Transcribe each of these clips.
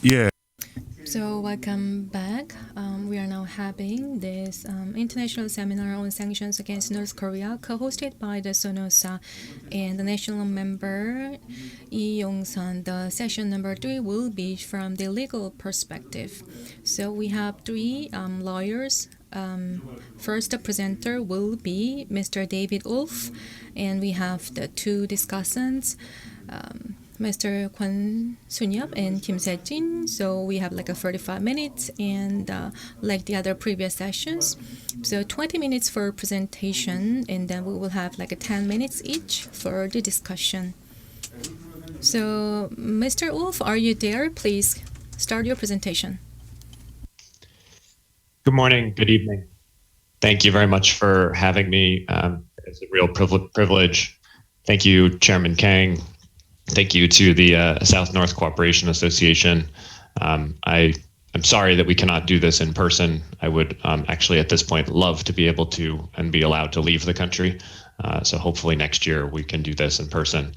Yeah. So welcome back. We are now having this international seminar on sanctions against North Korea, co-hosted by the SONOSA and the national member Lee Yong-sun. The session number 3 will be from the legal perspective. So we have three lawyers. First, the presenter will be Mr. David Wolf, and we have the two discussants. Mr. Kwon Sunyap and Kim Se-jin. So we have like a 45 minutes, and like the other previous sessions, so 20 minutes for presentation, and then we will have like a 10 minutes each for the discussion. So Mr. Wolf, are you there? Please start your presentation. Good morning, good evening. Thank you very much for having me. It's a real privilege. Thank you, Chairman Kang. Thank you to the South-North Cooperation Association. I'm sorry that we cannot do this in person. I would actually at this point love to be able to and be allowed to leave the country. So hopefully next year we can do this in person.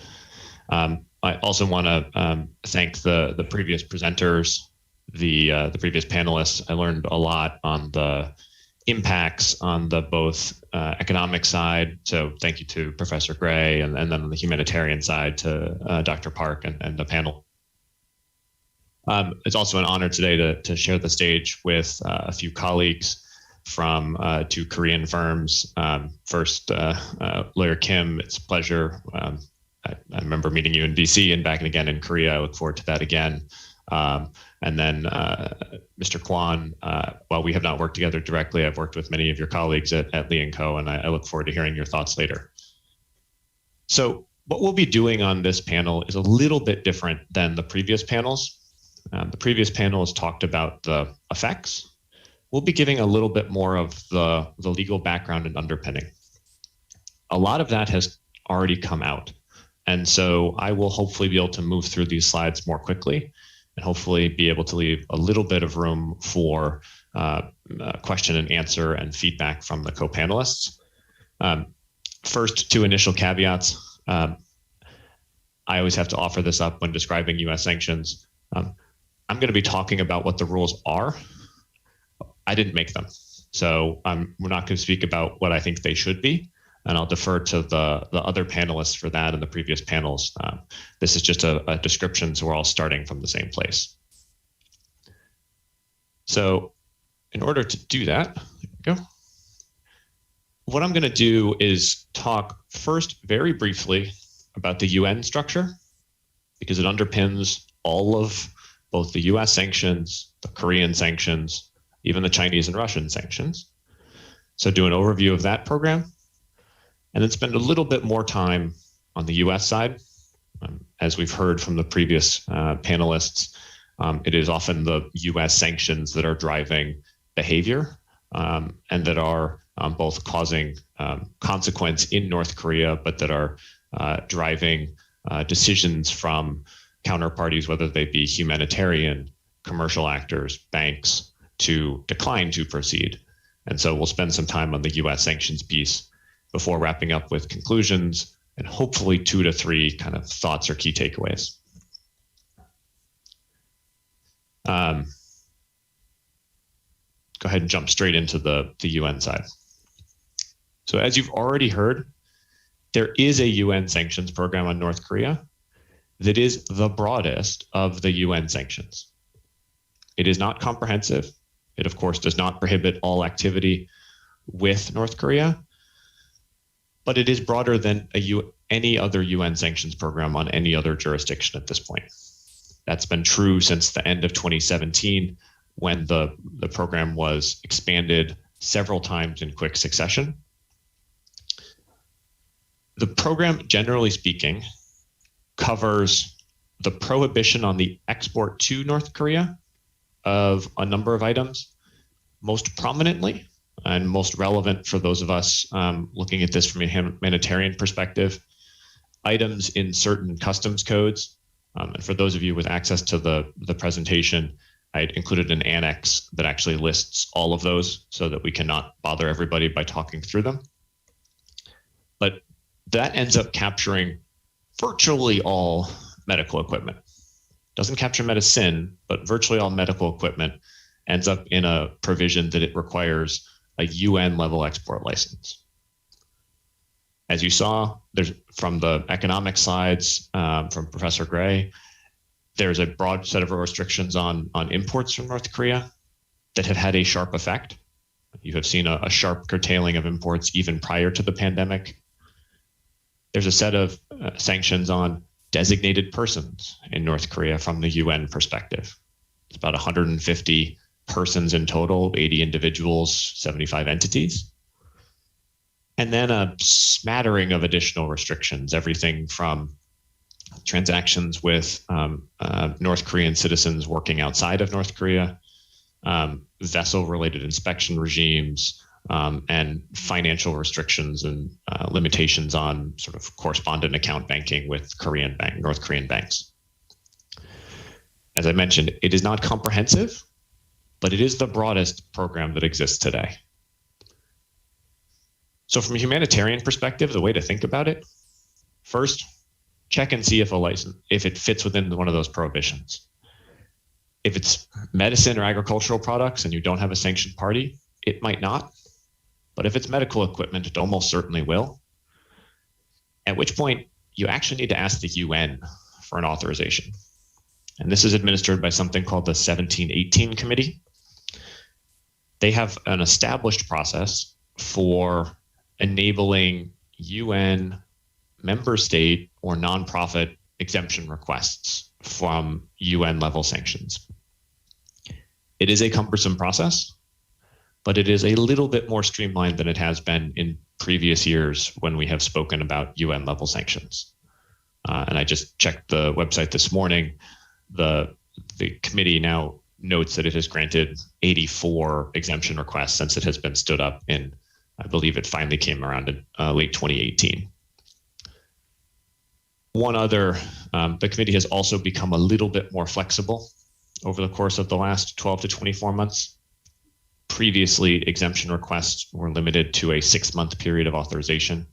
I also want to thank the previous presenters, the previous panelists. I learned a lot on the impacts on the both economic side. So thank you to Professor Gray, and then on the humanitarian side to Dr. Park and the panel. It's also an honor today to share the stage with a few colleagues from two Korean firms. First, Lawyer Kim, it's a pleasure. I remember meeting you in DC and back again in Korea. I look forward to that again. And then Mr. Kwon, while we have not worked together directly, I've worked with many of your colleagues at Lee & Co, and I look forward to hearing your thoughts later. So what we'll be doing on this panel is a little bit different than the previous panels. The previous panels talked about the effects. We'll be giving a little bit more of the legal background and underpinning. A lot of that has already come out. And so I will hopefully be able to move through these slides more quickly, and hopefully be able to leave a little bit of room for question and answer and feedback from the co-panelists. First, two initial caveats. I always have to offer this up when describing US sanctions. I'm going to be talking about what the rules are. I didn't make them. So we're not going to speak about what I think they should be. And I'll defer to the other panelists for that in the previous panels. This is just a description, so we're all starting from the same place. So in order to do that, there we go. What I'm going to do is talk first very briefly about the UN structure, because it underpins all of both the US sanctions, the Korean sanctions, even the Chinese and Russian sanctions. So do an overview of that program, and then spend a little bit more time on the US side. As we've heard from the previous panelists, it is often the US sanctions that are driving behavior and that are both causing consequence in North Korea, but that are driving decisions from counterparties, whether they be humanitarian, commercial actors, banks, to decline to proceed. And so we'll spend some time on the US sanctions piece before wrapping up with conclusions and hopefully 2 to 3 kind of thoughts or key takeaways. Go ahead and jump straight into the UN side. So as you've already heard, there is a UN sanctions program on North Korea that is the broadest of the UN sanctions. It is not comprehensive. It, of course, does not prohibit all activity with North Korea, but it is broader than any other UN sanctions program on any other jurisdiction at this point. That's been true since the end of 2017, when the program was expanded several times in quick succession. The program, generally speaking, covers the prohibition on the export to North Korea of a number of items, most prominently and most relevant for those of us looking at this from a humanitarian perspective, items in certain customs codes. And for those of you with access to the presentation, I included an annex that actually lists all of those so that we cannot bother everybody by talking through them. But that ends up capturing virtually all medical equipment. doesn't capture medicine, but virtually all medical equipment ends up in a provision that it requires a UN level export license. As you saw, there's from the economic slides from Professor Gray, there's a broad set of restrictions on imports from North Korea that have had a sharp effect. You have seen a sharp curtailing of imports even prior to the pandemic. There's a set of sanctions on designated persons in North Korea from the UN perspective. It's about 150 persons in total, 80 individuals, 75 entities. And then a smattering of additional restrictions, everything from transactions with North Korean citizens working outside of North Korea, vessel-related inspection regimes, and financial restrictions and limitations on sort of correspondent account banking with North Korean banks. As I mentioned, it is not comprehensive, but it is the broadest program that exists today. So from a humanitarian perspective, the way to think about it, first, check and see if it fits within one of those prohibitions. If it's medicine or agricultural products and you don't have a sanctioned party, it might not. But if it's medical equipment, it almost certainly will. At which point, you actually need to ask the UN for an authorization. And this is administered by something called the 1718 Committee. They have an established process for enabling UN member state or nonprofit exemption requests from UN level sanctions. It is a cumbersome process, but it is a little bit more streamlined than it has been in previous years when we have spoken about UN level sanctions. And I just checked the website this morning. The committee now notes that it has granted 84 exemption requests since it has been stood up in, I believe it finally came around in late 2018. One other, the committee has also become a little bit more flexible over the course of the last 12 to 24 months. Previously, exemption requests were limited to a 6-month period of authorization.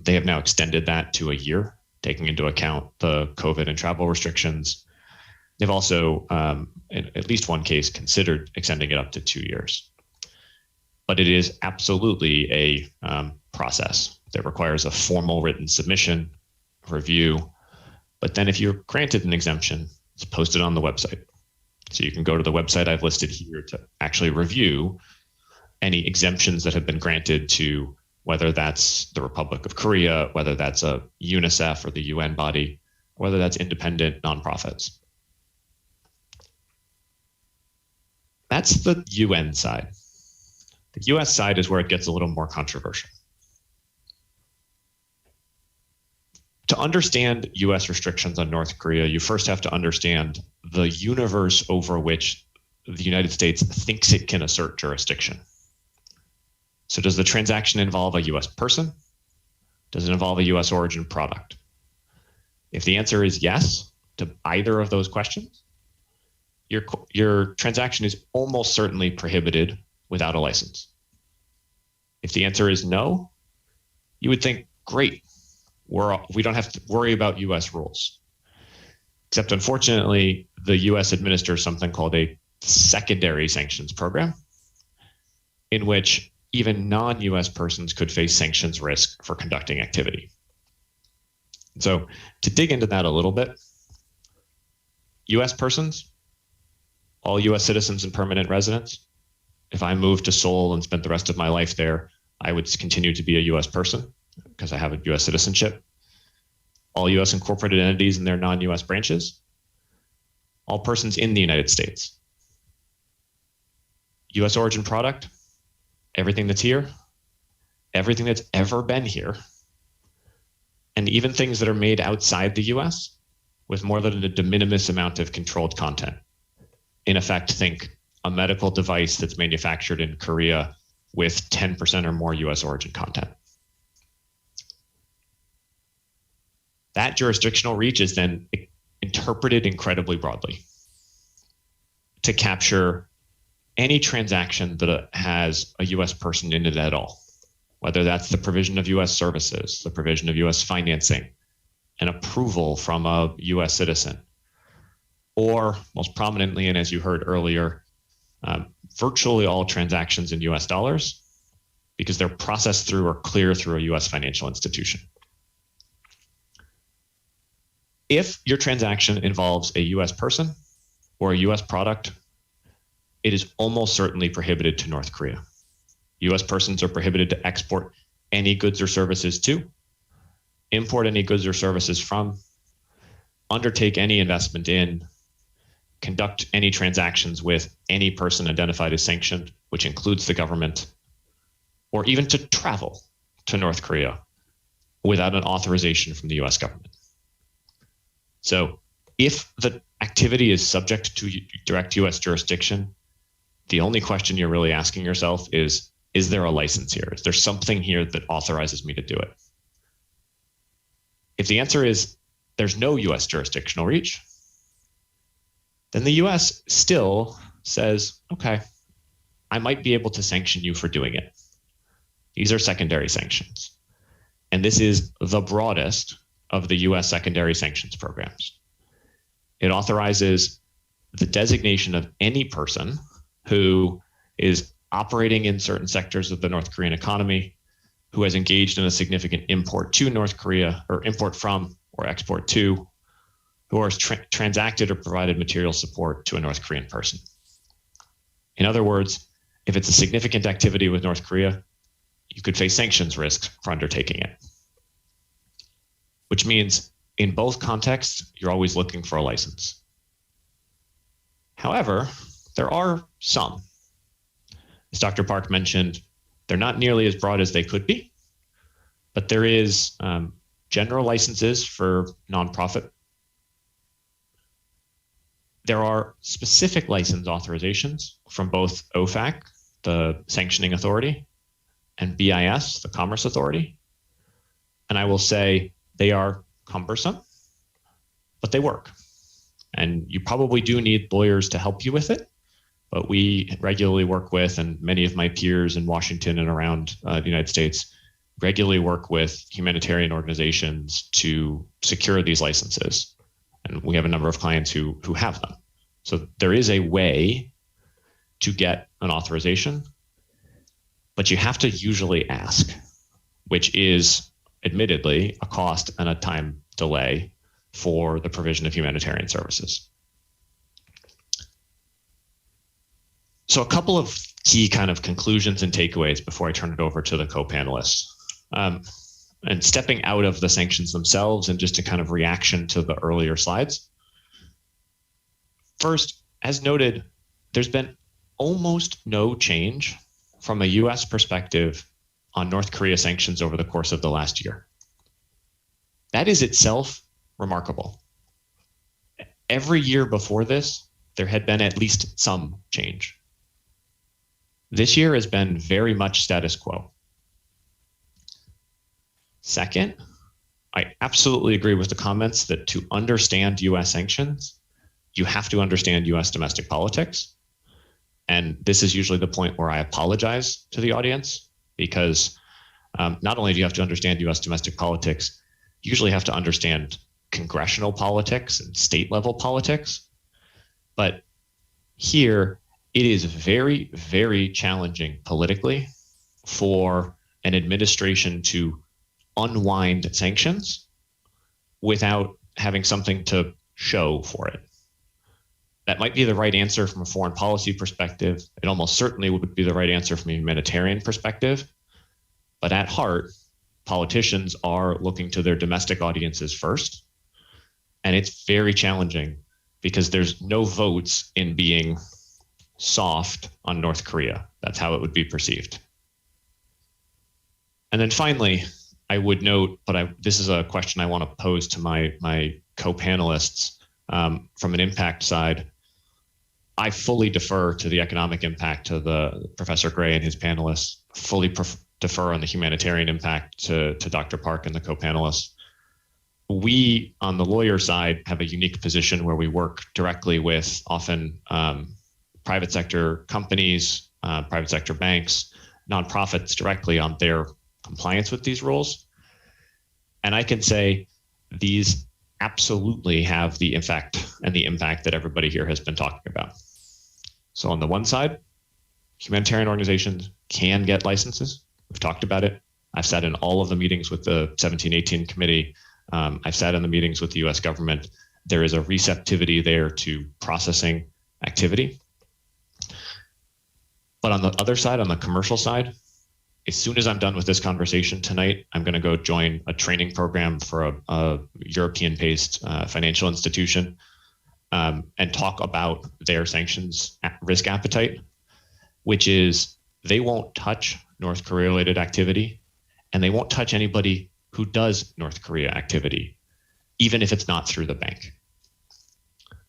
They have now extended that to a year, taking into account the COVID and travel restrictions. They've also, in at least one case, considered extending it up to 2 years. But it is absolutely a process that requires a formal written submission, review. But then if you're granted an exemption, it's posted on the website. So you can go to the website I've listed here to actually review any exemptions that have been granted to whether that's the Republic of Korea, whether that's a UNICEF or the UN body, whether that's independent nonprofits. That's the UN side. The US side is where it gets a little more controversial. To understand US restrictions on North Korea, you first have to understand the universe over which the United States thinks it can assert jurisdiction. So does the transaction involve a US person? Does it involve a US origin product? If the answer is yes to either of those questions, your transaction is almost certainly prohibited without a license. If the answer is no, you would think, great, we don't have to worry about US rules. Except unfortunately, the US administers something called a secondary sanctions program, in which even non-US persons could face sanctions risk for conducting activity. So to dig into that a little bit, US persons, all US citizens and permanent residents, if I moved to Seoul and spent the rest of my life there, I would continue to be a US person because I have a US citizenship. All US incorporated entities and their non-US branches, all persons in the United States. US origin product, everything that's here, everything that's ever been here, and even things that are made outside the US with more than a de minimis amount of controlled content. In effect, think a medical device that's manufactured in Korea with 10% or more US origin content. That jurisdictional reach is then interpreted incredibly broadly to capture any transaction that has a US person in it at all, whether that's the provision of US services, the provision of US financing, an approval from a US citizen, or most prominently, and as you heard earlier, virtually all transactions in US dollars, because they're processed through or clear through a US financial institution. If your transaction involves a US person or a US product, it is almost certainly prohibited to North Korea. US persons are prohibited to export any goods or services to, import any goods or services from, undertake any investment in, conduct any transactions with any person identified as sanctioned, which includes the government, or even to travel to North Korea without an authorization from the US government. So if the activity is subject to direct US jurisdiction, the only question you're really asking yourself is there a license here? Is there something here that authorizes me to do it? If the answer is there's no US jurisdictional reach, then the US still says, okay, I might be able to sanction you for doing it. These are secondary sanctions. And this is the broadest of the US secondary sanctions programs. It authorizes the designation of any person who is operating in certain sectors of the North Korean economy, who has engaged in a significant import to North Korea, or import from or export to, who has transacted or provided material support to a North Korean person. In other words, if it's a significant activity with North Korea, you could face sanctions risks for undertaking it. Which means in both contexts, you're always looking for a license. However, there are some. As Dr. Park mentioned, they're not nearly as broad as they could be, but there is general licenses for nonprofit. There are specific license authorizations from both OFAC, the sanctioning authority, and BIS, the commerce authority. And I will say they are cumbersome, but they work. And you probably do need lawyers to help you with it, but we regularly work with, and many of my peers in Washington and around the United States regularly work with humanitarian organizations to secure these licenses. And we have a number of clients who have them. So there is a way to get an authorization, but you have to usually ask, which is admittedly a cost and a time delay for the provision of humanitarian services. So a couple of key kind of conclusions and takeaways before I turn it over to the co-panelists. And stepping out of the sanctions themselves and just a kind of reaction to the earlier slides. First, as noted, there's been almost no change from a US perspective on North Korea sanctions over the course of the last year. That is itself remarkable. Every year before this, there had been at least some change. This year has been very much status quo. Second, I absolutely agree with the comments that to understand US sanctions, you have to understand US domestic politics. And this is usually the point where I apologize to the audience, because not only do you have to understand US domestic politics, you usually have to understand congressional politics and state level politics. But here, it is very, very challenging politically for an administration to unwind sanctions without having something to show for it. That might be the right answer from a foreign policy perspective. It almost certainly would be the right answer from a humanitarian perspective. But at heart, politicians are looking to their domestic audiences first. And it's very challenging because there's no votes in being soft on North Korea. That's how it would be perceived. And then finally, I would note, but this is a question I want to pose to my co-panelists from an impact side. I fully defer to the economic impact to the Professor Gray and his panelists, fully defer on the humanitarian impact to Dr. Park and the co-panelists. We, on the lawyer side, have a unique position where we work directly with often private sector companies, private sector banks, nonprofits directly on their compliance with these rules. And I can say these absolutely have the effect and the impact that everybody here has been talking about. So on the one side, humanitarian organizations can get licenses. We've talked about it. I've sat in all of the meetings with the 1718 committee. I've sat in the meetings with the US government. There is a receptivity there to processing activity. But on the other side, on the commercial side, as soon as I'm done with this conversation tonight, I'm going to go join a training program for a European-based financial institution and talk about their sanctions risk appetite, which is they won't touch North Korea-related activity, and they won't touch anybody who does North Korea activity, even if it's not through the bank.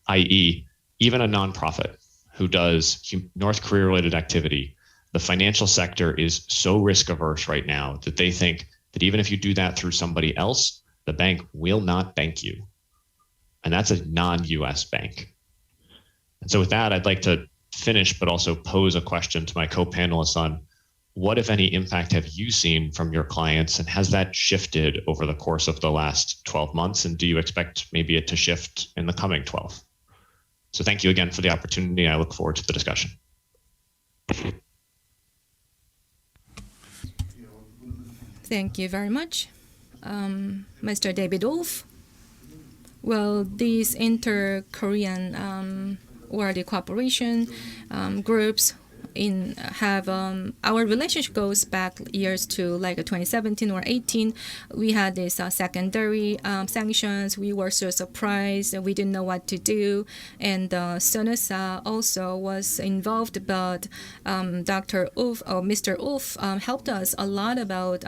i.e., even a nonprofit who does North Korea-related activity, the financial sector is so risk-averse right now that they think that even if you do that through somebody else, the bank will not bank you. And that's a non-US bank. And so with that, I'd like to finish, but also pose a question to my co-panelists on what, if any, impact have you seen from your clients, and has that shifted over the course of the last 12 months? And do you expect maybe it to shift in the coming 12? So thank you again for the opportunity. I look forward to the discussion. Thank you very much, Mr. David Wolf. Well, these inter-Korean or the cooperation groups have our relationship goes back years to like 2017 or 18. We had this secondary sanctions. We were so surprised. We didn't know what to do. And SONOSA also was involved, but Dr. Wolf or Mr. Wolf helped us a lot about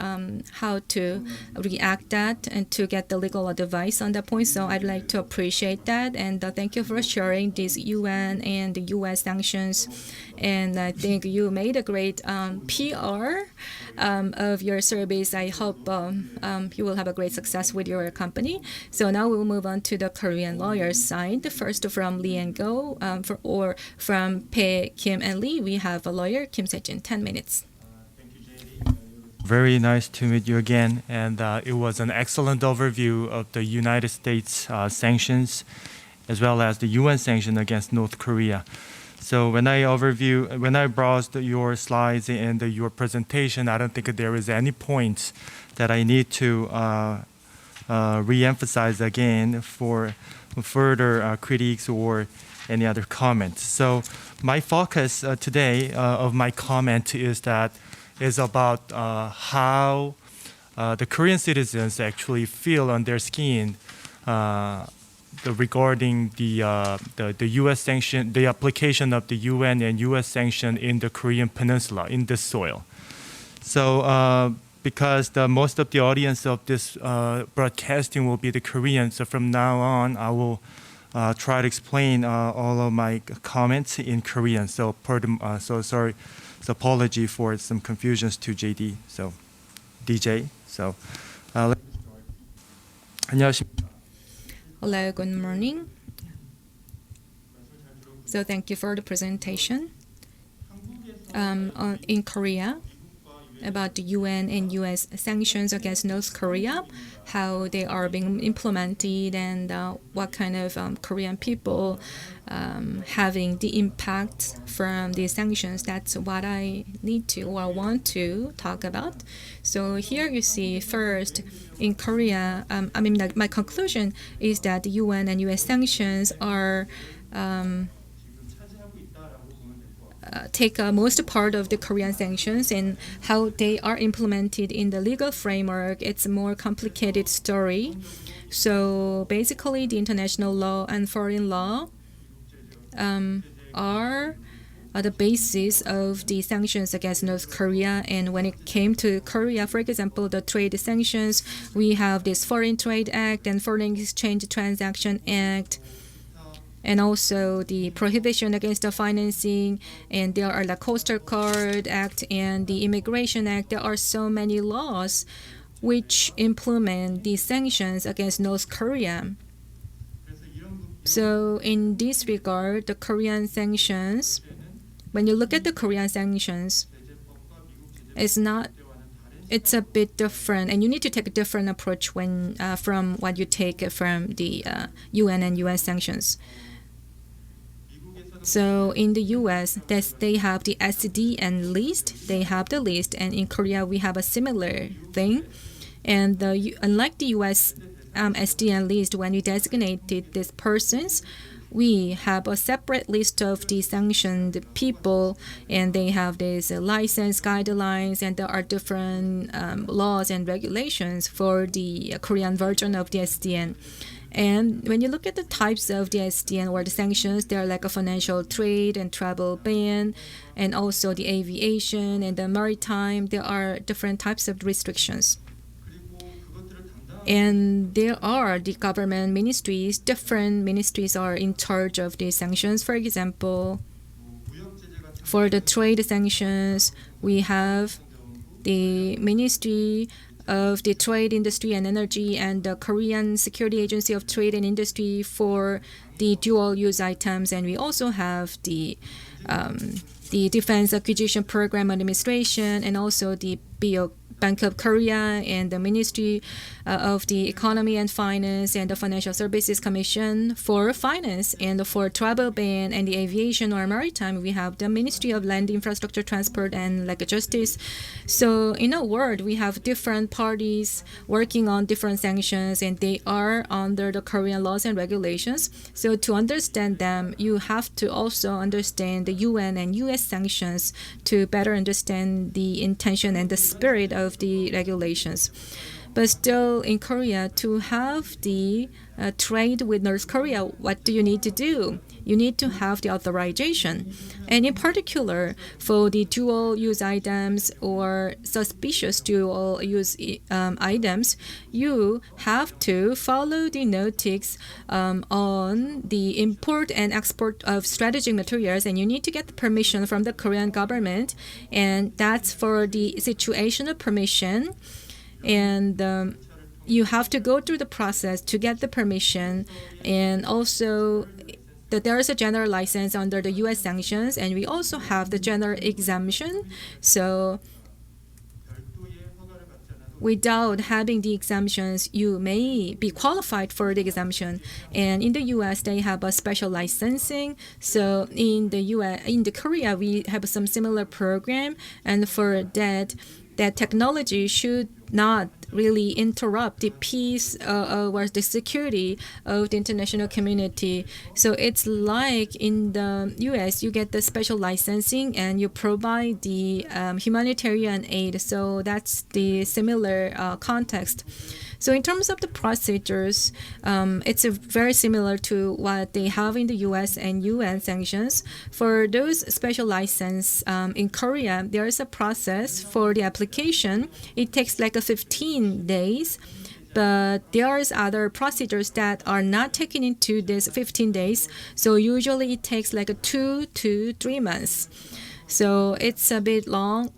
how to react that and to get the legal advice on that point. So I'd like to appreciate that. And thank you for sharing these UN and the US sanctions. And I think you made a great PR of your service. I hope you will have a great success with your company. So now we'll move on to the Korean lawyers side. First from Lee and Go, or from Pae, Kim, and Lee, we have a lawyer, Kim Se-jin, 10 minutes. Thank you, JD. Very nice to meet you again. And it was an excellent overview of the United States sanctions, as well as the UN sanction against North Korea. So when I browsed your slides and your presentation, I don't think there is any point that I need to re-emphasize again for further critiques or any other comments. So my focus today of my comment is about how the Korean citizens actually feel on their skin regarding the U.S. sanction, the application of the UN and U.S. sanction in the Korean Peninsula, in this soil. So because most of the audience of this broadcasting will be the Korean, so from now on I will try to explain all of my comments in Korean. So sorry, so apology for some confusions to JD. So DJ. So let's start. 안녕하십니까. Hello, good morning. So thank you for the presentation. In Korea, about the UN and US sanctions against North Korea, how they are being implemented, and what kind of Korean people having the impact from these sanctions. That's what I need to or want to talk about. So here you see first in Korea, my conclusion is that the UN and US sanctions are take most part of the Korean sanctions, and how they are implemented in the legal framework, it's a more complicated story. So basically the international law and foreign law are the basis of the sanctions against North Korea. And when it came to Korea, for example, the trade sanctions, we have this Foreign Trade Act and Foreign Exchange Transaction Act, and also the prohibition against the financing, and there are the Coastal Guard Act and the Immigration Act. There are so many laws which implement the sanctions against North Korea. So in this regard, the Korean sanctions, when you look at the Korean sanctions, it's not it's a bit different, and you need to take a different approach when from what you take from the UN and US sanctions. So in the US, they have the SDN list, they have the list, and in Korea we have a similar thing. And unlike the US SDN list, when we designated these persons, we have a separate list of the sanctioned people, and they have these license guidelines, and there are different laws and regulations for the Korean version of the SDN. And when you look at the types of the SDN or the sanctions, there are like a financial trade and travel ban, and also the aviation and the maritime. There are different types of restrictions. And there are the government ministries, different ministries are in charge of the sanctions. For example, for the trade sanctions, we have the Ministry of the Trade, Industry and Energy and the Korean Security Agency of Trade and Industry for the dual-use items. And we also have the Defense Acquisition Program Administration, and also the Bank of Korea and the Ministry of the Economy and Finance and the Financial Services Commission for finance. And for travel ban and the aviation or maritime, we have the Ministry of Land, Infrastructure, Transport and Justice. So in a word, we have different parties working on different sanctions, and they are under the Korean laws and regulations. So to understand them, you have to also understand the UN and US sanctions to better understand the intention and the spirit of the regulations. But still, in Korea, to have the trade with North Korea, what do you need to do? You need to have the authorization. And in particular, for the dual-use items or suspicious dual-use items, you have to follow the notice on the import and export of strategic materials, and you need to get the permission from the Korean government, and that's for the situational permission. And you have to go through the process to get the permission, and also that there is a general license under the US sanctions, and we also have the general exemption. So without having the exemptions, you may be qualified for the exemption. And in the US, they have a special licensing. So in the Korea, we have some similar program, and for that technology should not really interrupt the peace or the security of the international community. So it's like in the US, you get the special licensing and you provide the humanitarian aid. So that's the similar context. So in terms of the procedures, it's very similar to what they have in the US and UN sanctions. For those special license in Korea, there is a process for the application. It takes like 15 days. But there is other procedures that are not taken into this 15 days. So usually it takes like 2 to 3 months. So it's a bit long,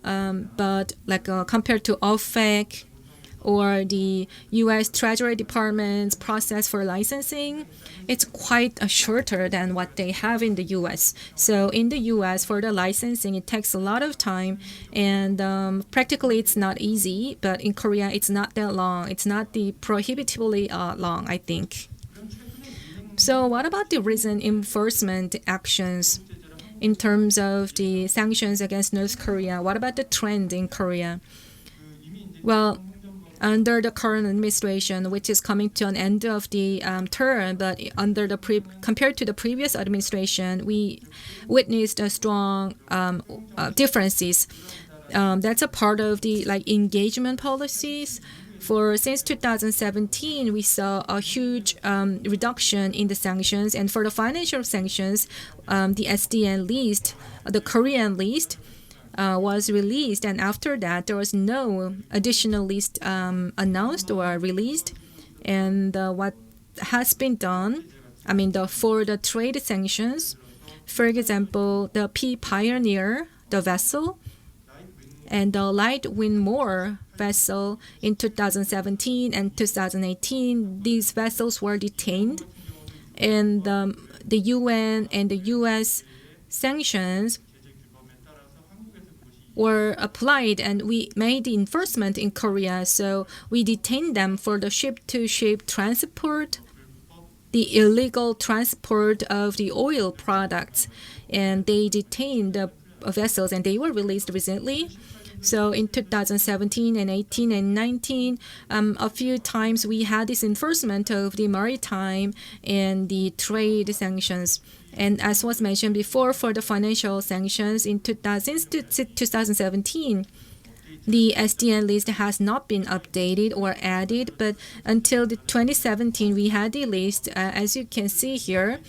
but like compared to OFAC or the U.S. Treasury Department's process for licensing, it's quite shorter than what they have in the U.S. So in the U.S., for the licensing, it takes a lot of time, and practically it's not easy. But in Korea, it's not that long. It's not the prohibitively long, I think. So what about the recent enforcement actions in terms of the sanctions against North Korea? What about the trend in Korea? Well, under the current administration, which is coming to an end of the term, but under the compared to the previous administration, we witnessed a strong differences. That's a part of the engagement policies. Since 2017, we saw a huge reduction in the sanctions, and for the financial sanctions, the SDN list, the Korean list, was released, and after that there was no additional list announced or released. And what has been done, for the trade sanctions, for example, the P Pioneer, the vessel, and the Light Windmore vessel in 2017 and 2018, these vessels were detained, and the UN and the US sanctions were applied and we made the enforcement in Korea. So we detained them for the ship-to-ship transport, the illegal transport of the oil products. And they detained the vessels and they were released recently. So in 2017 and 18 and 19, a few times we had this enforcement of the maritime and the trade sanctions. And as was mentioned before, for the financial sanctions in 2017, the SDN list has not been updated or added, but until 2017, we had the list. As you can see here,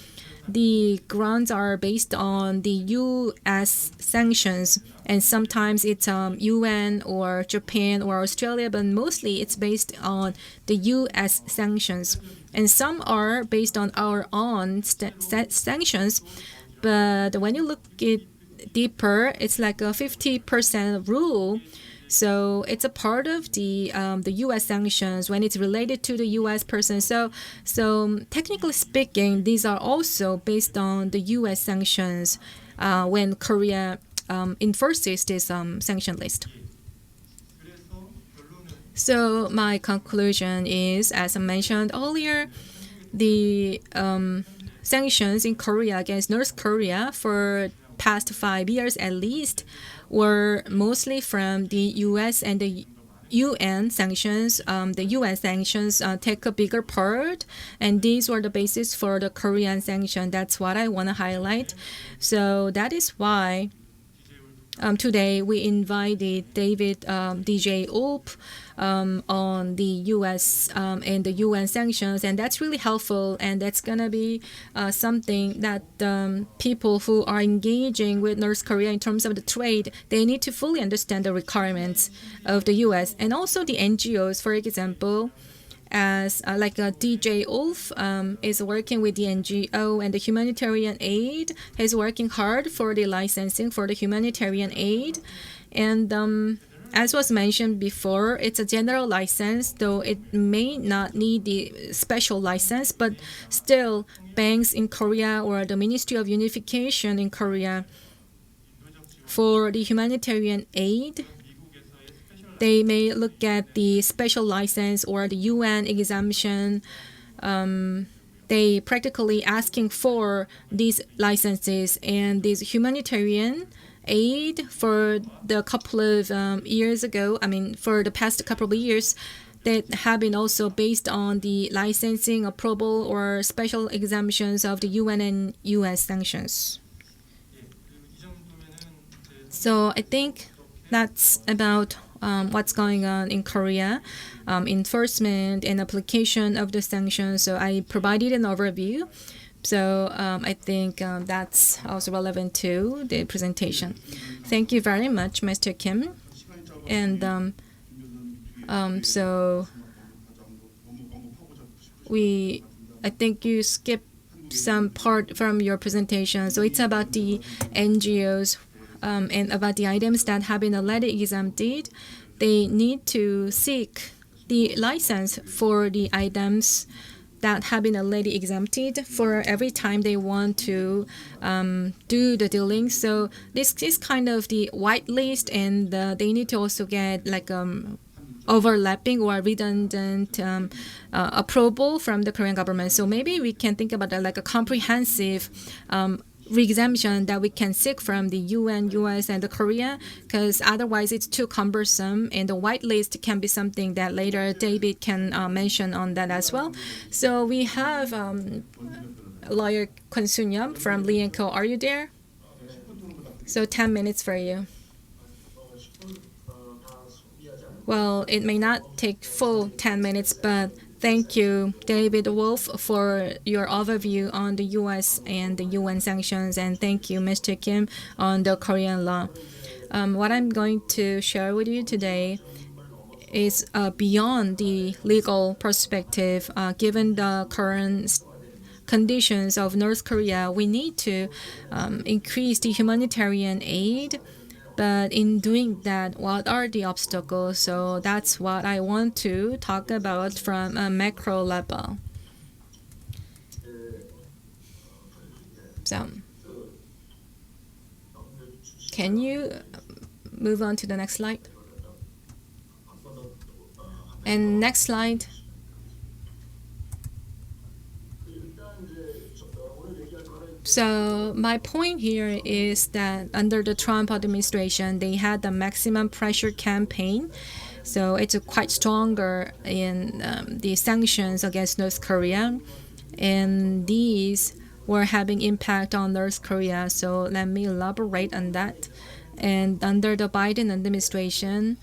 the grounds are based on the U.S. sanctions, and sometimes it's UN or Japan or Australia, but mostly it's based on the U.S. sanctions. And some are based on our own sanctions, but when you look it deeper, it's like a 50% rule. So it's a part of the U.S. sanctions when it's related to the U.S. person. So technically speaking, these are also based on the U.S. sanctions when Korea enforces this sanction list. So my conclusion is, as I mentioned earlier, the sanctions in Korea against North Korea for past 5 years at least were mostly from the U.S. and the UN sanctions. The UN sanctions take a bigger part, and these were the basis for the Korean sanction. That's what I want to highlight. So that is why today we invited David DJ Ulp on the U.S. And the UN sanctions, and that's really helpful, and that's gonna be something that people who are engaging with North Korea in terms of the trade, they need to fully understand the requirements of the U.S. and also the NGOs, for example. As like DJ Ulf is working with the NGO and the humanitarian aid. He's working hard for the licensing for the humanitarian aid. And as was mentioned before, it's a general license, though it may not need the special license, but still banks in Korea or the Ministry of Unification in Korea for the humanitarian aid, they may look at the special license or the UN exemption. They practically asking for these licenses, and this humanitarian aid for the couple of years ago, for the past couple of years, that have been also based on the licensing approval or special exemptions of the UN and US sanctions. So I think that's about what's going on in Korea, enforcement and application of the sanctions. So I provided an overview. So I think that's also relevant to the presentation. Thank you very much, Mr. Kim. And so I think you skipped some part from your presentation. So it's about the NGOs and about the items that have been already exempted. They need to seek the license for the items that have been already exempted for every time they want to do the dealing. So this is kind of the white list, and they need to also get like overlapping or redundant approval from the Korean government. So maybe we can think about that like a comprehensive re-exemption that we can seek from the UN, US, and the Korea, because otherwise it's too cumbersome, and the white list can be something that later David can mention on that as well. So we have lawyer Kwon Soon-yeom from Lee & Co. Are you there? So 10 minutes for you. Well, it may not take full 10 minutes, but thank you, David Wolf, for your overview on the U.S. and the UN sanctions, and thank you, Mr. Kim, on the Korean law. What I'm going to share with you today is beyond the legal perspective. Given the current conditions of North Korea, we need to increase the humanitarian aid. But in doing that, what are the obstacles? So that's what I want to talk about from a macro level. So, can you move on to the next slide. And next slide. So my point here is that under the Trump administration, they had the maximum pressure campaign. So it's quite stronger in the sanctions against North Korea. And these were having impact on North Korea. So let me elaborate on that. And under the Biden administration,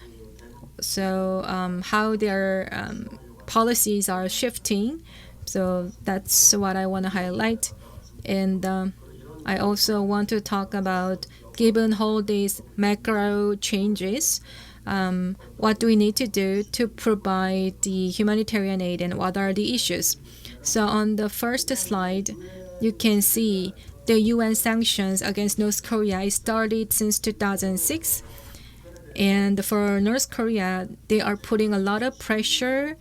so how their policies are shifting. So that's what I want to highlight. And I also want to talk about, given all these macro changes, what do we need to do to provide the humanitarian aid and what are the issues? So on the first slide, you can see the UN sanctions against North Korea started since 2006. And for North Korea, they are putting a lot of pressure,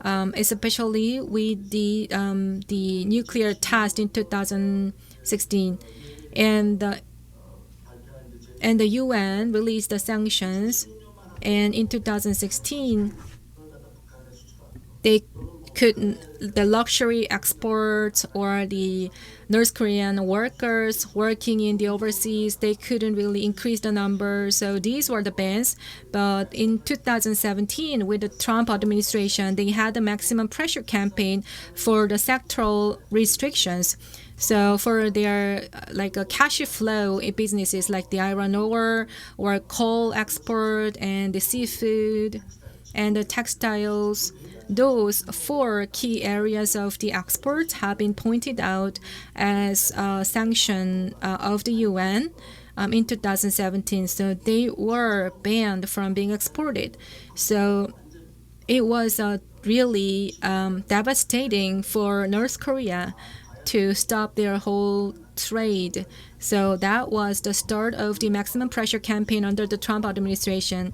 especially with the nuclear test in 2016. And the UN released the sanctions. And in 2016, the luxury exports or the North Korean workers working in the overseas, they couldn't really increase the number. So these were the bans. But in 2017, with the Trump administration, they had a maximum pressure campaign for the sectoral restrictions. So for their like a cash flow businesses like the iron ore or coal export and the seafood and the textiles, those 4 key areas of the exports have been pointed out as a sanction of the UN in 2017. So they were banned from being exported. So it was really devastating for North Korea to stop their whole trade. So that was the start of the maximum pressure campaign under the Trump administration.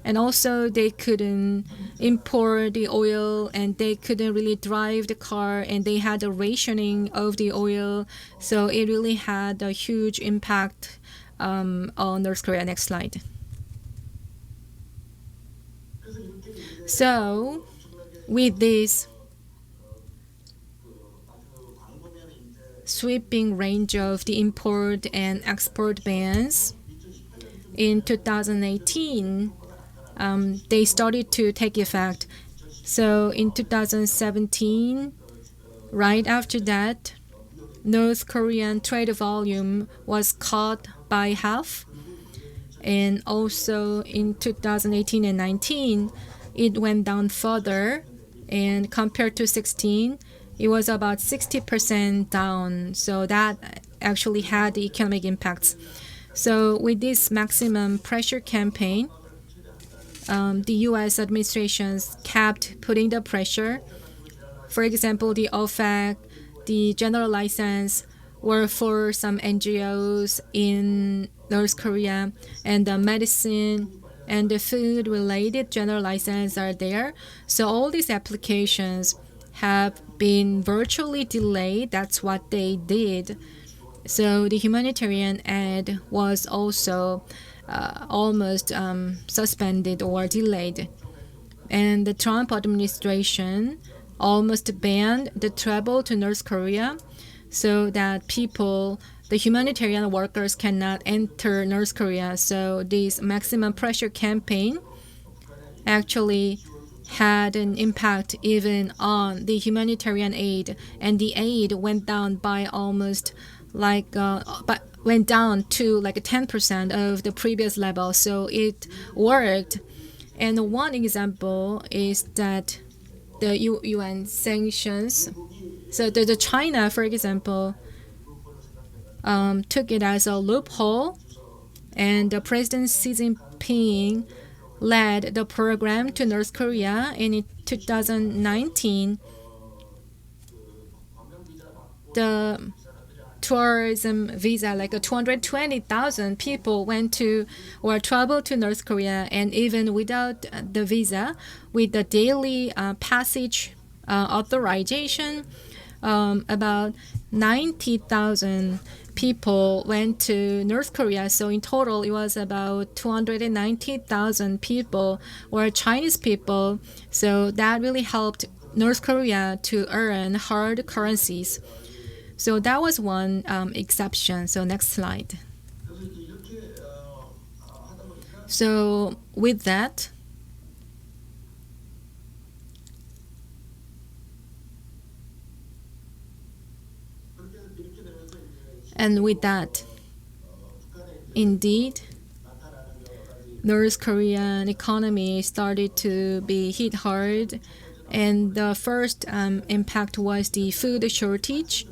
And also they couldn't import the oil and they couldn't really drive the car and they had a rationing of the oil. So it really had a huge impact on North Korea. Next slide. So with this sweeping range of the import and export bans, in 2018, they started to take effect. So in 2017, right after that, North Korean trade volume was cut by half. And also in 2018 and 19, it went down further. And compared to 16, it was about 60% down. So that actually had the economic impacts. So with this maximum pressure campaign, the U.S. administrations kept putting the pressure. For example, the OFAC, the general license were for some NGOs in North Korea, and the medicine and the food-related general license are there. So all these applications have been virtually delayed. That's what they did. So the humanitarian aid was also almost suspended or delayed. And the Trump administration almost banned the travel to North Korea so that people, the humanitarian workers, cannot enter North Korea. So this maximum pressure campaign actually had an impact even on the humanitarian aid, and the aid went down by almost went down to like 10% of the previous level. So it worked. And one example is that the UN sanctions. So the China, for example, took it as a loophole, and the President Xi Jinping led the program to North Korea. And in 2019, the tourism visa, like 220,000 people went to or traveled to North Korea, and even without the visa, with the daily passage authorization, about 90,000 people went to North Korea. So in total, it was about 290,000 people or Chinese people. So that really helped North Korea to earn hard currencies. So that was one exception. So next slide. So with that, indeed, North Korean economy started to be hit hard, and the first impact was the food shortage,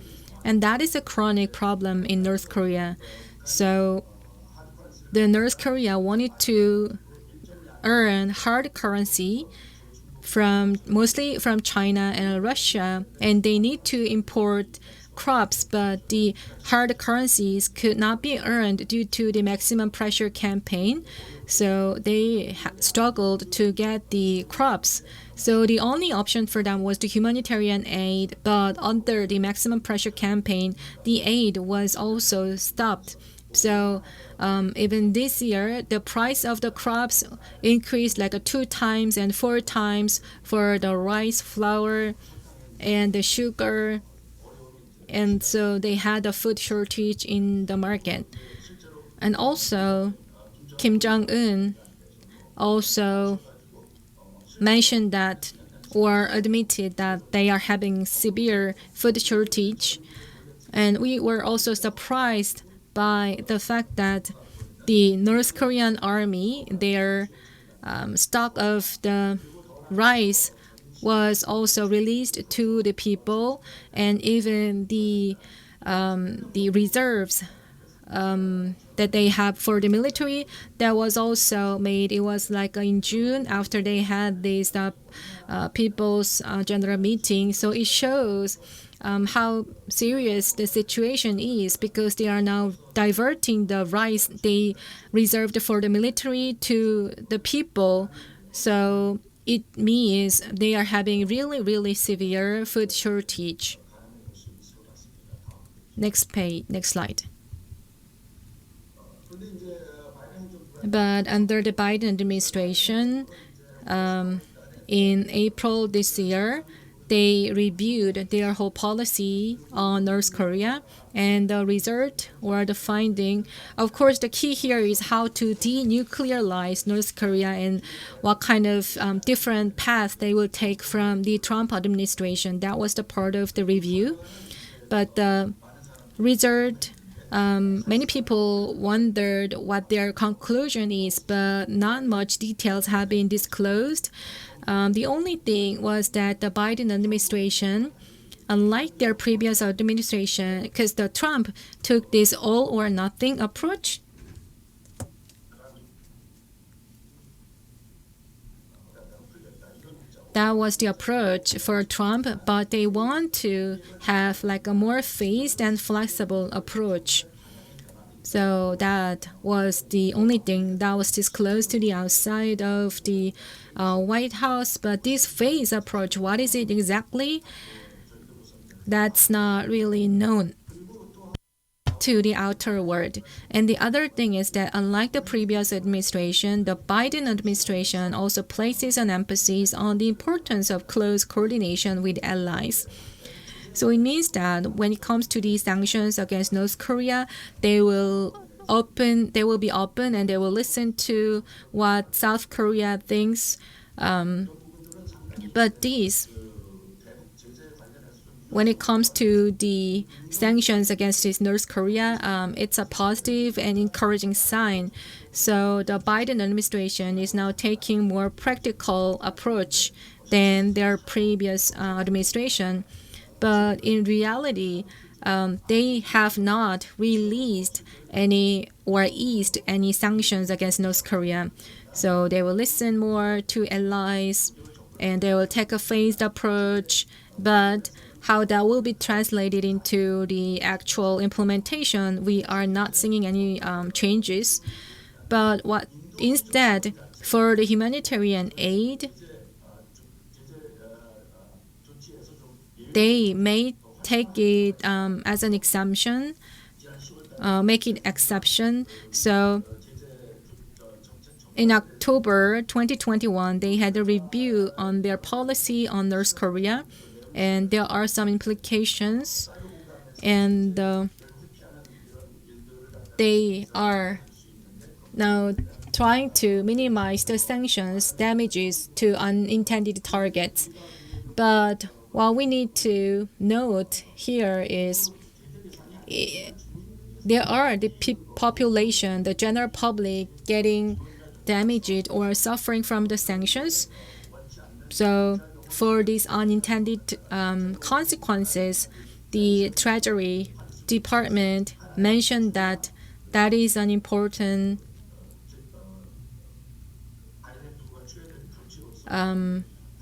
and that is a chronic problem in North Korea. So the North Korea wanted to earn hard currency mostly from China and Russia, and they need to import crops, but the hard currencies could not be earned due to the maximum pressure campaign. So they struggled to get the crops. So the only option for them was the humanitarian aid, but under the maximum pressure campaign, the aid was also stopped. So even this year, the price of the crops increased like 2 times and 4 times for the rice, flour, and the sugar. And so they had a food shortage in the market. And also, Kim Jong-un also mentioned that or admitted that they are having severe food shortage. And we were also surprised by the fact that the North Korean army, their stock of the rice was also released to the people, and even the reserves that they have for the military, that was also made. It was like in June after they had this people's general meeting. So it shows how serious the situation is, because they are now diverting the rice they reserved for the military to the people. So it means they are having really, really severe food shortage. Next slide. But under the Biden administration, in April this year, they reviewed their whole policy on North Korea, and the result or the finding, of course, the key here is how to denuclearize North Korea and what kind of different path they will take from the Trump administration. That was the part of the review. But the result, many people wondered what their conclusion is, but not much details have been disclosed. The only thing was that the Biden administration, unlike their previous administration, because the Trump took this all or nothing approach. That was the approach for Trump, but they want to have like a more phased and flexible approach. So that was the only thing that was disclosed to the outside of the White House. But this phased approach, what is it exactly? That's not really known to the outer world. And the other thing is that unlike the previous administration, the Biden administration also places an emphasis on the importance of close coordination with allies. So it means that when it comes to these sanctions against North Korea, they will be open and they will listen to what South Korea thinks. But when it comes to the sanctions against North Korea, it's a positive and encouraging sign. So the Biden administration is now taking more practical approach than their previous administration. But in reality, they have not released any or eased any sanctions against North Korea. So they will listen more to allies and they will take a phased approach. But how that will be translated into the actual implementation, we are not seeing any changes. But instead, for the humanitarian aid, they may take it as an exemption, make it exception. So in October 2021, they had a review on their policy on North Korea, and there are some implications, and they are now trying to minimize the sanctions damages to unintended targets. But what we need to note here is there are the population, the general public, getting damaged or suffering from the sanctions. So for these unintended consequences, the Treasury Department mentioned that that is an important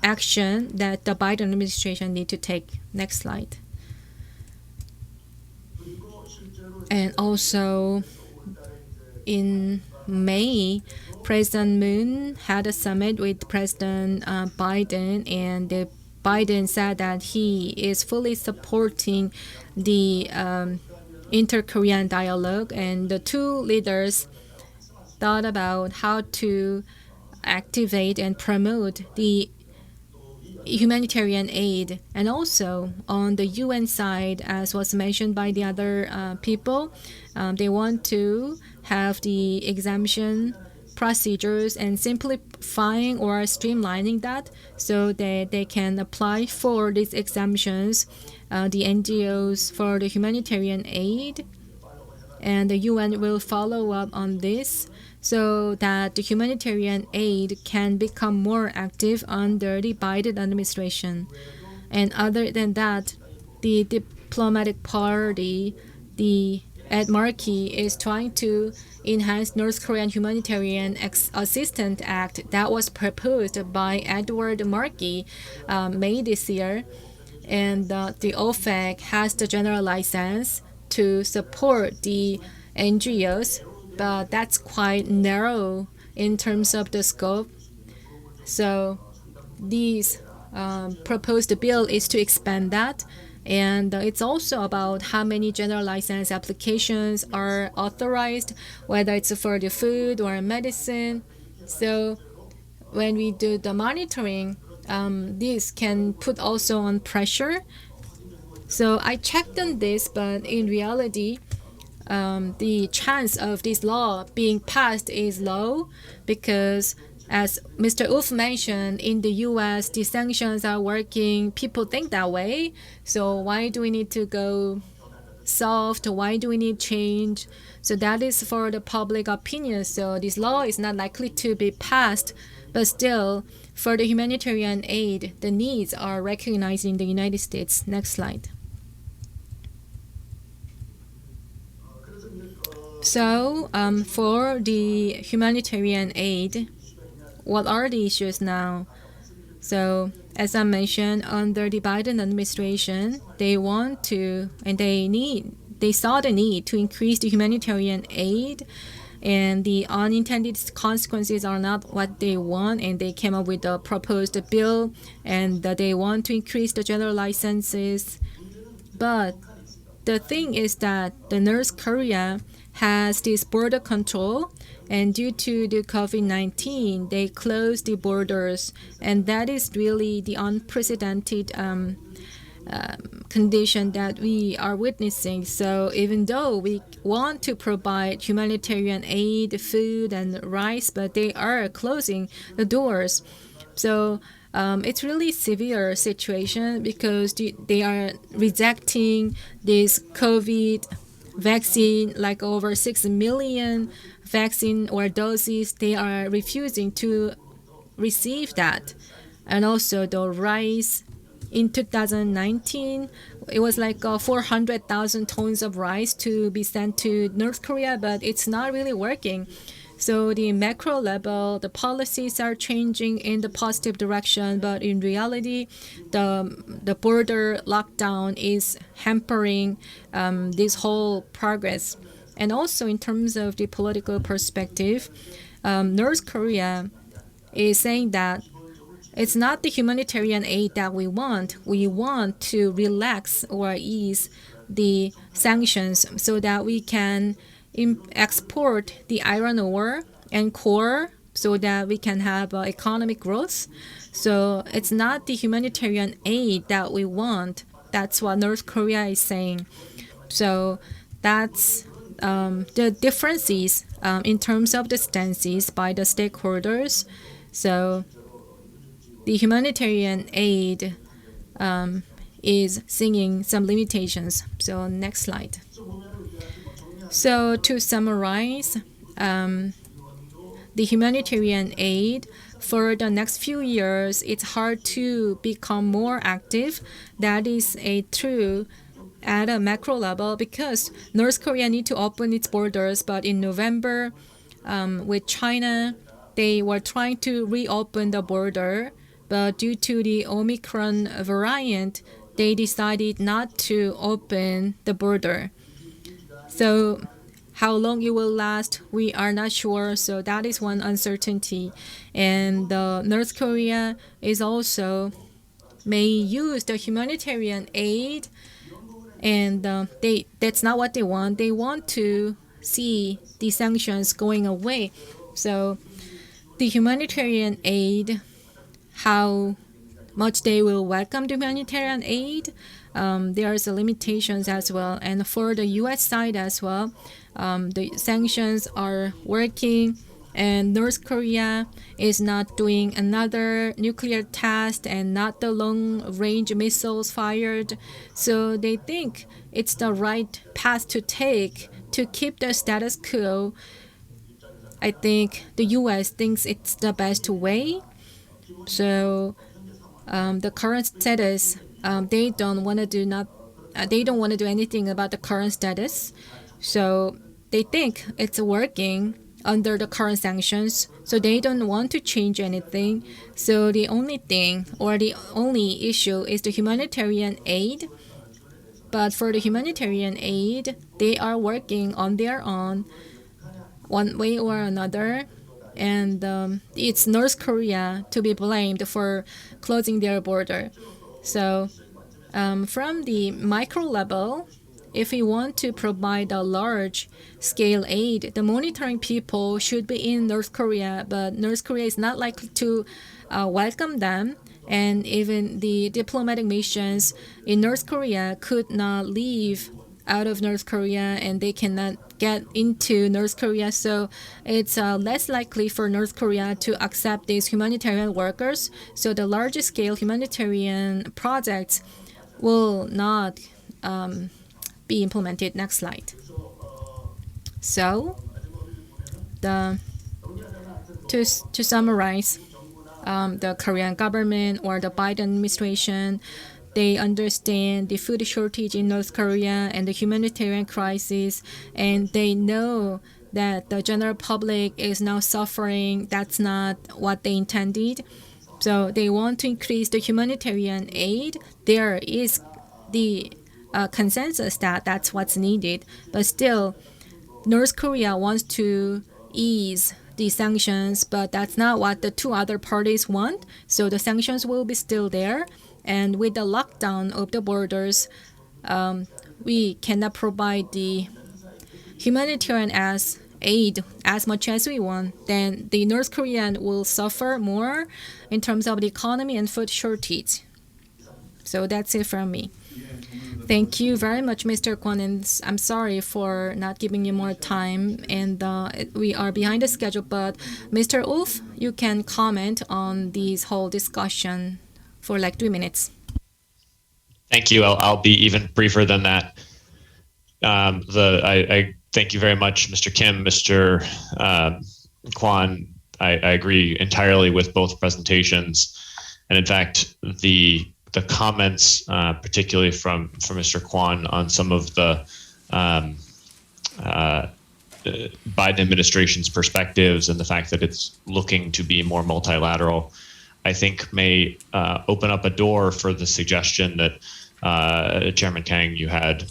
action that the Biden administration need to take. Next slide. And also in May, President Moon had a summit with President Biden, and Biden said that he is fully supporting the inter-Korean dialogue, and the two leaders thought about how to activate and promote the humanitarian aid. And also on the UN side, as was mentioned by the other people, they want to have the exemption procedures and simplifying or streamlining that so that they can apply for these exemptions, the NGOs for the humanitarian aid, and the UN will follow up on this so that the humanitarian aid can become more active under the Biden administration. And other than that, the diplomatic party, the Ed Markey, is trying to enhance North Korean Humanitarian Assistance Act that was proposed by Edward Markey May this year. And the OFAC has the general license to support the NGOs, but that's quite narrow in terms of the scope. So this proposed bill is to expand that. And it's also about how many general license applications are authorized, whether it's for the food or medicine. So when we do the monitoring, this can put also on pressure. So I checked on this, but in reality, the chance of this law being passed is low because, as Mr. Wolf mentioned, in the U.S., the sanctions are working. People think that way. So why do we need to go soft? Why do we need change? So that is for the public opinion. So this law is not likely to be passed. But still, for the humanitarian aid, the needs are recognized in the United States. Next slide. So for the humanitarian aid, what are the issues now? So as I mentioned, under the Biden administration, they want to and they saw the need to increase the humanitarian aid, and the unintended consequences are not what they want, and they came up with a proposed bill, and they want to increase the general licenses. But the thing is that the North Korea has this border control, and due to the COVID-19, they closed the borders, and that is really the unprecedented condition that we are witnessing. So even though we want to provide humanitarian aid, food, and rice, but they are closing the doors. So it's really severe situation because they are rejecting this COVID vaccine, like over 6 million vaccine or doses. They are refusing to receive that. And also the rice in 2019, it was like 400,000 tons of rice to be sent to North Korea, but it's not really working. So the macro level, the policies are changing in the positive direction, but in reality, the border lockdown is hampering this whole progress. And also in terms of the political perspective, North Korea is saying that it's not the humanitarian aid that we want. We want to relax or ease the sanctions so that we can export the iron ore and coal so that we can have economic growth. So it's not the humanitarian aid that we want. That's what North Korea is saying. So that's the differences in terms of the stances by the stakeholders. So the humanitarian aid is seeing some limitations. So next slide. So to summarize, the humanitarian aid for the next few years, it's hard to become more active. That is a true at a macro level because North Korea need to open its borders, but in November with China, they were trying to reopen the border, but due to the Omicron variant, they decided not to open the border. So how long it will last, we are not sure. So that is one uncertainty. And North Korea is also may use the humanitarian aid, and that's not what they want. They want to see the sanctions going away. So the humanitarian aid, how much they will welcome the humanitarian aid, there's limitations as well. And for the U.S. side as well, the sanctions are working, and North Korea is not doing another nuclear test and not the long-range missiles fired. So they think it's the right path to take to keep the status quo. I think the U.S. thinks it's the best way. So the current status, they don't want to do anything about the current status. So they think it's working under the current sanctions, so they don't want to change anything. So the only thing or the only issue is the humanitarian aid. But for the humanitarian aid, they are working on their own, one way or another. And it's North Korea to be blamed for closing their border. So from the micro level, if we want to provide a large-scale aid, the monitoring people should be in North Korea, but North Korea is not likely to welcome them. And even the diplomatic missions in North Korea could not leave out of North Korea, and they cannot get into North Korea. So it's less likely for North Korea to accept these humanitarian workers. So the large-scale humanitarian projects will not be implemented. Next slide. So to summarize, the Korean government or the Biden administration, they understand the food shortage in North Korea and the humanitarian crisis, and they know that the general public is now suffering. That's not what they intended. So they want to increase the humanitarian aid. There is the consensus that that's what's needed, but still North Korea wants to ease the sanctions, but that's not what the two other parties want. So the sanctions will be still there, and with the lockdown of the borders, we cannot provide the humanitarian aid as much as we want. Then the North Korean will suffer more in terms of the economy and food shortage. So that's it from me. Thank you very much, Mr. Kwon, and I'm sorry for not giving you more time, and we are behind the schedule, but Mr. Wolf, you can comment on this whole discussion for like 3 minutes. Thank you. I'll be even briefer than that. I thank you very much, Mr. Kim, Mr. Kwon. I agree entirely with both presentations, and in fact, the comments, particularly from Mr. Kwon on some of the Biden administration's perspectives and the fact that it's looking to be more multilateral, I think may open up a door for the suggestion that Chairman Kang, you had,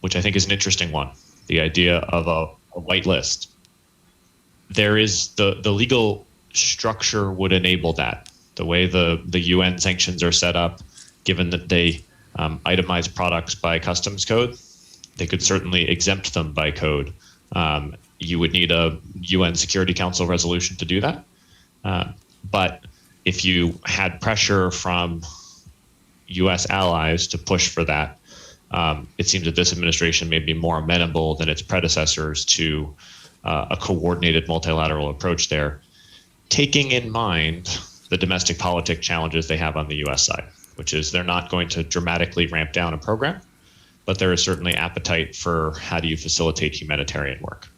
which I think is an interesting one, the idea of a white list. There is the legal structure would enable that. The way the UN sanctions are set up, given that they itemize products by customs code, they could certainly exempt them by code. You would need a UN Security Council resolution to do that. But if you had pressure from US allies to push for that, it seems that this administration may be more amenable than its predecessors to a coordinated multilateral approach there, taking in mind the domestic politic challenges they have on the US side, which is they're not going to dramatically ramp down a program, but there is certainly appetite for how do you facilitate humanitarian work.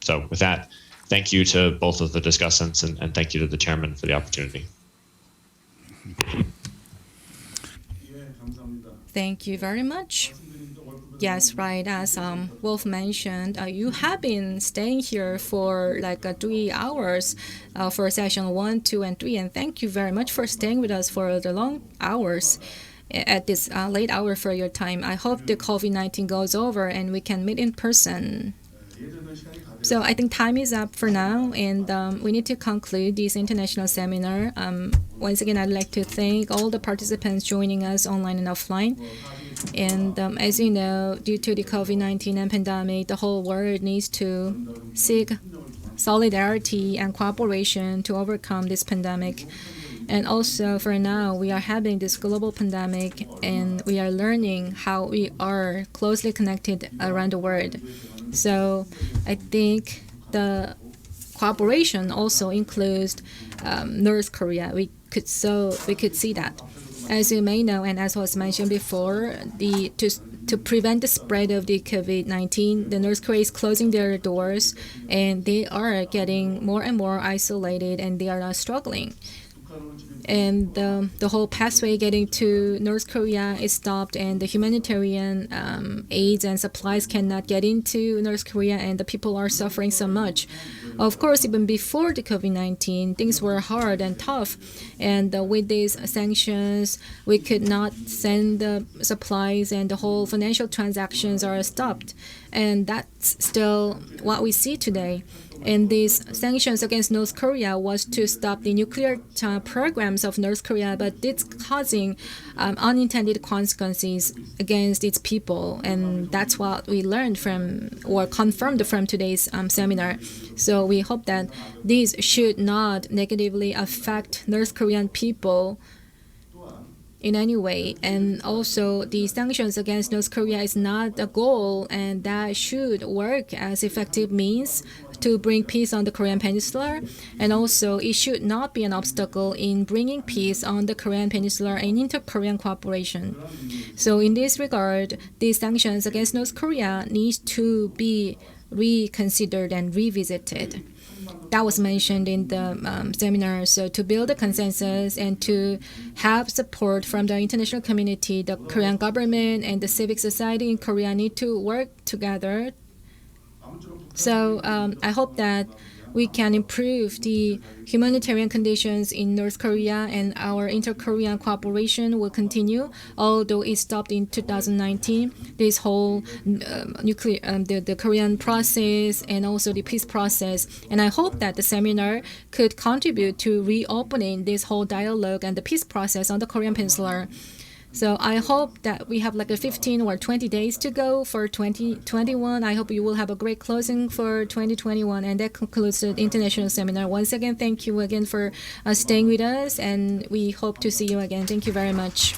So with that, thank you to both of the discussants and thank you to the chairman for the opportunity. Thank you very much. Yes, right. As Wolf mentioned, you have been staying here for like 3 hours for session 1, 2, and 3. And thank you very much for staying with us for the long hours at this late hour for your time. I hope the COVID-19 goes over and we can meet in person. So I think time is up for now, and we need to conclude this international seminar. Once again, I'd like to thank all the participants joining us online and offline. And as you know, due to the COVID-19 and pandemic, the whole world needs to seek solidarity and cooperation to overcome this pandemic. And also for now, we are having this global pandemic, and we are learning how we are closely connected around the world. So I think the cooperation also includes North Korea. We could see that. As you may know, and as was mentioned before, to prevent the spread of the COVID-19, the North Korea is closing their doors, and they are getting more and more isolated, and they are struggling. And the whole pathway getting to North Korea is stopped, and the humanitarian aids and supplies cannot get into North Korea, and the people are suffering so much. Of course, even before the COVID-19, things were hard and tough, and with these sanctions, we could not send the supplies, and the whole financial transactions are stopped. And that's still what we see today. And these sanctions against North Korea was to stop the nuclear programs of North Korea, but it's causing unintended consequences against its people. And that's what we learned from, or confirmed from today's seminar. So we hope that these should not negatively affect North Korean people in any way. And also the sanctions against North Korea is not a goal, and that should work as effective means to bring peace on the Korean Peninsula. And also it should not be an obstacle in bringing peace on the Korean Peninsula and inter-Korean cooperation. So in this regard, these sanctions against North Korea need to be reconsidered and revisited. That was mentioned in the seminar. So to build a consensus and to have support from the international community, the Korean government and the civic society in Korea need to work together. So I hope that we can improve the humanitarian conditions in North Korea, and our inter-Korean cooperation will continue, although it stopped in 2019. This whole the Korean process and also the peace process. And I hope that the seminar could contribute to reopening this whole dialogue and the peace process on the Korean Peninsula. So I hope that we have like a 15 or 20 days to go for 2021. I hope you will have a great closing for 2021. And that concludes the international seminar. Once again, thank you again for staying with us, and we hope to see you again. Thank you very much.